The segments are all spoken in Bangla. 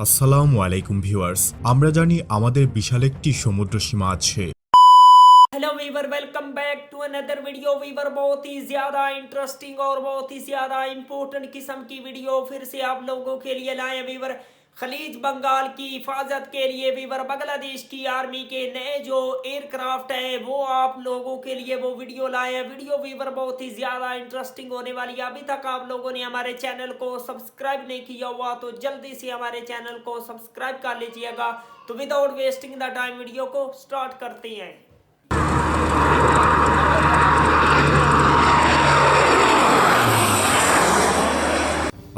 আসসালামু আলাইকুম ভিউয়ার্স, আমরা জানি আমাদের বিশাল একটি সমুদ্র সীমা আছে। Hello viewer, welcome back to another video. Viewer बहुत ही ज़्यादा इंटरेस्टिंग और बहुत ही ज़्यादा इम्पोर्टेंट किस्म की वीडियो फिर से आप लोगों के लिए लाए वीवर। खलीज बंगाल की हिफाजत के लिए वीवर बांग्लादेश की आर्मी के नए जो एयरक्राफ्ट हैं वो आप लोगों के लिए वो वीडियो लाए हैं। वीडियो वीवर बहुत ही ज़्यादा इंटरेस्टिंग होने वाली है। अभी तक आप लोगों ने हमारे चैनल को सब्सक्राइब नहीं किया हुआ तो जल्दी से हमारे चैनल को सब्सक्राइब कर लीजिएगा। तो without wasting the time video को स्टार्ट करते हैं।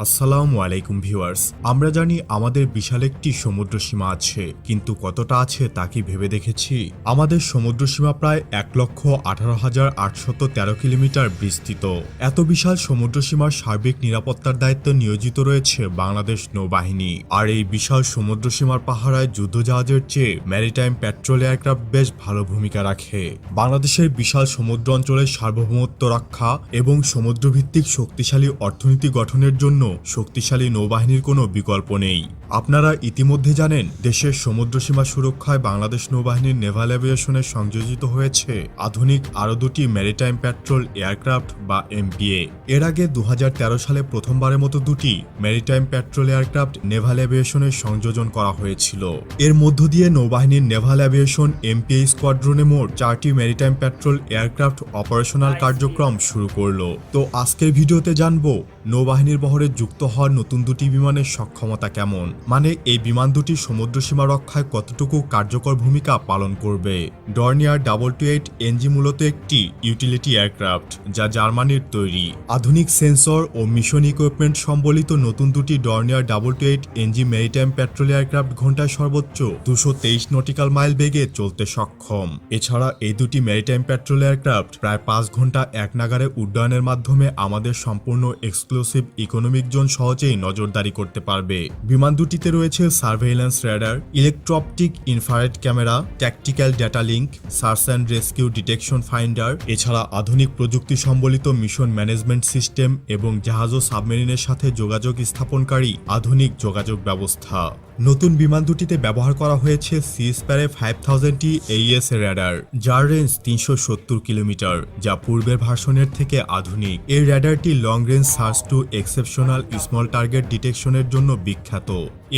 আসসালামু আলাইকুম ভিউয়ার্স, আমরা জানি আমাদের বিশাল একটি সমুদ্র সীমা আছে, কিন্তু কতটা আছে তা কি ভেবে দেখেছি? আমাদের সমুদ্র সীমা প্রায় 1,18,813 কিলোমিটার বিস্তৃত। এত বিশাল সমুদ্র সীমার সার্বিক নিরাপত্তার দায়িত্বে নিয়োজিত রয়েছে বাংলাদেশ নৌবাহিনী। আর এই বিশাল সমুদ্র সীমার পাহারায় যুদ্ধজাহাজের চেয়ে ম্যারিটাইম পেট্রোল এয়ারক্রাফট বেশ ভালো ভূমিকা রাখে। বাংলাদেশের বিশাল সমুদ্র অঞ্চলের সার্বভৌমত্ব রক্ষা এবং সমুদ্রভিত্তিক শক্তিশালী অর্থনীতি গঠনের জন্য শক্তিশালী নৌবাহিনীর কোনো বিকল্প নেই। আপনারা ইতিমধ্যে জানেন, দেশের সমুদ্রসীমা সুরক্ষায় বাংলাদেশ নৌবাহিনীর নেভাল এভিয়েশনে সংযোজিত হয়েছে আধুনিক আরও দুটি ম্যারিটাইম পেট্রোল এয়ারক্রাফট বা এমপিএ। এর আগে 2013 সালে প্রথমবারের মতো দুটি ম্যারিটাইম পেট্রোল এয়ারক্রাফট নেভাল এভিয়েশনে সংযোজন করা হয়েছিল। এর মধ্য দিয়ে নৌবাহিনীর নেভাল এভিয়েশন এমপিএ স্কোয়াড্রনে মোট 4টি ম্যারিটাইম পেট্রোল এয়ারক্রাফট অপারেশনাল কার্যক্রম শুরু করলো। তো আজকের ভিডিওতে জানবো নৌবাহিনীর বহরে যুক্ত হওয়ার নতুন দুটি বিমানের সক্ষমতা কেমন, মানে এই বিমান দুটি সমুদ্র সীমা রক্ষায় কতটুকু কার্যকর ভূমিকা পালন করবে। ডর্নিয়ার 228 এনজি মূলত একটি ইউটিলিটি এয়ারক্রাফট যা জার্মানির তৈরি। আধুনিক সেন্সর ও মিশন ইকুইপমেন্ট সম্বলিত নতুন দুটি Dornier 228 NG maritime patrol aircraft ঘন্টায় সর্বোচ্চ 223 নটিক্যাল মাইল বেগে চলতে সক্ষম। এছাড়া এই দুটি মেরিটাইম পেট্রোল এয়ারক্রাফট প্রায় 5 ঘন্টা এক নাগারে উড্ডয়নের মাধ্যমে আমাদের সম্পূর্ণ এক্সক্লুসিভ ইকোনমিক জোন সহজেই নজরদারি করতে পারবে। বিমান দুটিতে রয়েছে surveillance radar, electro-optic infrared camera, tactical data link, search and rescue detection finder, এছাড়া আধুনিক প্রযুক্তি সম্বলিত মিশন ম্যানেজমেন্ট সিস্টেম এবং জাহাজ ও সাবমেরিনের সাথে যোগাযোগ স্থাপনকারী আধুনিক যোগাযোগ ব্যবস্থা। নতুন বিমান দুটিতে ব্যবহার করা হয়েছে সিস্প্যারে 5000টি এইএস রেডার, যার রেঞ্জ 370 কিলোমিটার, যা পূর্বের ভার্সনের থেকে আধুনিক। এই রেডারটি long range search to exceptional small target ডিটেকশনের জন্য বিখ্যাত।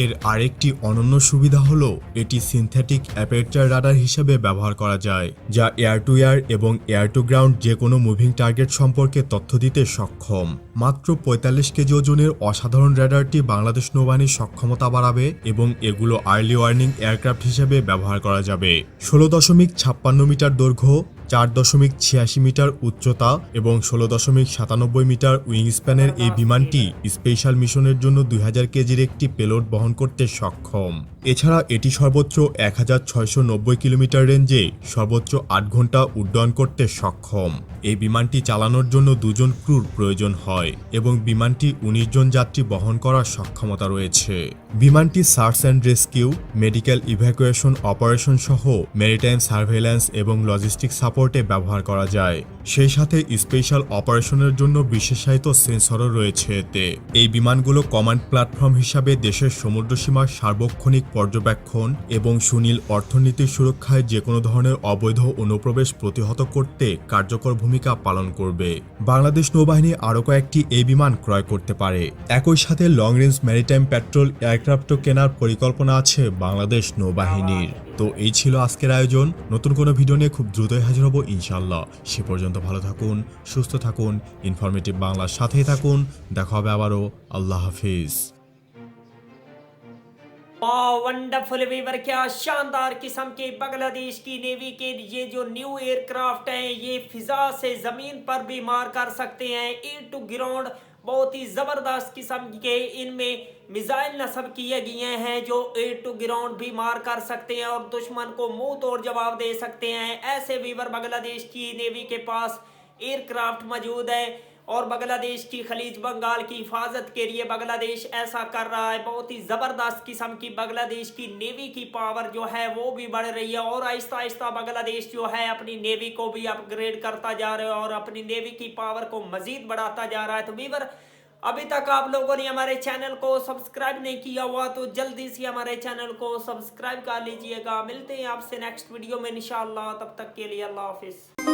এর আরেকটি অনন্য সুবিধা হলো এটি সিনথেটিক অ্যাপারচার রাডার হিসেবে ব্যবহার করা যায়, যা এয়ার টু এয়ার এবং এয়ার টু গ্রাউন্ড যে কোনো মুভিং টার্গেট সম্পর্কে তথ্য দিতে সক্ষম। মাত্র 45 কেজি ওজনের অসাধারণ রেডারটি বাংলাদেশ নৌবাহিনীর সক্ষমতা বাড়াবে এবং এগুলো আর্লি ওয়ার্নিং এয়ারক্রাফট হিসেবে ব্যবহার করা যাবে। 16.56 মিটার দৈর্ঘ্য, 4.86 মিটার উচ্চতা এবং 16.97 মিটার উইং স্প্যানের এই বিমানটি স্পেশাল মিশনের জন্য 2000 কেজির একটি পেলোড বহন করতে সক্ষম। এছাড়া এটি সর্বোচ্চ 1690 কিলোমিটার রেঞ্জে সর্বোচ্চ 8 ঘন্টা উড্ডয়ন করতে সক্ষম। এই বিমানটি চালানোর জন্য 2 জন ক্রুর প্রয়োজন হয় এবং বিমানটি 19 জন যাত্রী বহন করার সক্ষমতা রয়েছে। বিমানটি search and rescue, medical evacuation operation সহ মেরিটাইম সার্ভেইলেন্স এবং লজিস্টিক সাপোর্টে ব্যবহার করা যায়। সেই সাথে স্পেশাল অপারেশনের জন্য বিশেষায়িত সেন্সরও রয়েছে এতে। এই বিমানগুলো কমান্ড প্ল্যাটফর্ম হিসাবে দেশের সমুদ্রসীমার সার্বক্ষণিক পর্যবেক্ষণ এবং সুনীল অর্থনীতির সুরক্ষায় যে কোনো ধরনের অবৈধ অনুপ্রবেশ প্রতিহত করতে কার্যকর ভূমিকা পালন করবে। বাংলাদেশ নৌবাহিনী আরও কয়েকটি এই বিমান ক্রয় করতে পারে। একই সাথে লং রেঞ্জ ম্যারিটাইম পেট্রোল এয়ারক্রাফটও কেনার পরিকল্পনা আছে বাংলাদেশ নৌবাহিনীর। তো এই ছিল আজকের আয়োজন। নতুন কোনো ভিডিও নিয়ে খুব দ্রুতই হাজির হব ইনশাল্লাহ। সে পর্যন্ত ভালো থাকুন, সুস্থ থাকুন, ইনফরমেটিভ বাংলার সাথেই থাকুন। দেখা হবে আবারও। আল্লাহ হাফিজ। वंडरफुल वीवर, क्या शानदार किस्म के बांग्लादेश की नेवी के ये जो न्यू एयरक्राफ्ट हैं ये फिजा से जमीन पर भी मार कर सकते हैं। एयर टू ग्राउंड बहुत ही जबरदस्त किस्म के इनमें मिसाइल नस्ब किए गए हैं जो एयर टू ग्राउंड भी मार कर सकते हैं और दुश्मन को मुंह तोड़ जवाब दे सकते हैं। ऐसे वीवर बांग्लादेश की नेवी के पास एयरक्राफ्ट मौजूद है और बांग्लादेश की खलीज बंगाल की हिफाजत के लिए बांग्लादेश ऐसा कर रहा है। बहुत ही ज़बरदस्त किस्म की बांग्लादेश की नेवी की पावर जो है वो भी बढ़ रही है और आहिस्ता आहिस्ता बांग्लादेश जो है अपनी नेवी को भी अपग्रेड करता जा रहा है और अपनी नेवी की पावर को मज़ीद बढ़ाता जा रहा है। तो वीवर अभी तक आप लोगों ने हमारे चैनल को सब्सक्राइब नहीं किया हुआ तो जल्दी से हमारे चैनल को सब्सक्राइब कर लीजिएगा। मिलते हैं आपसे नेक्स्ट वीडियो में इंशाअल्लाह, तब तक के लिए अल्लाह हाफिज।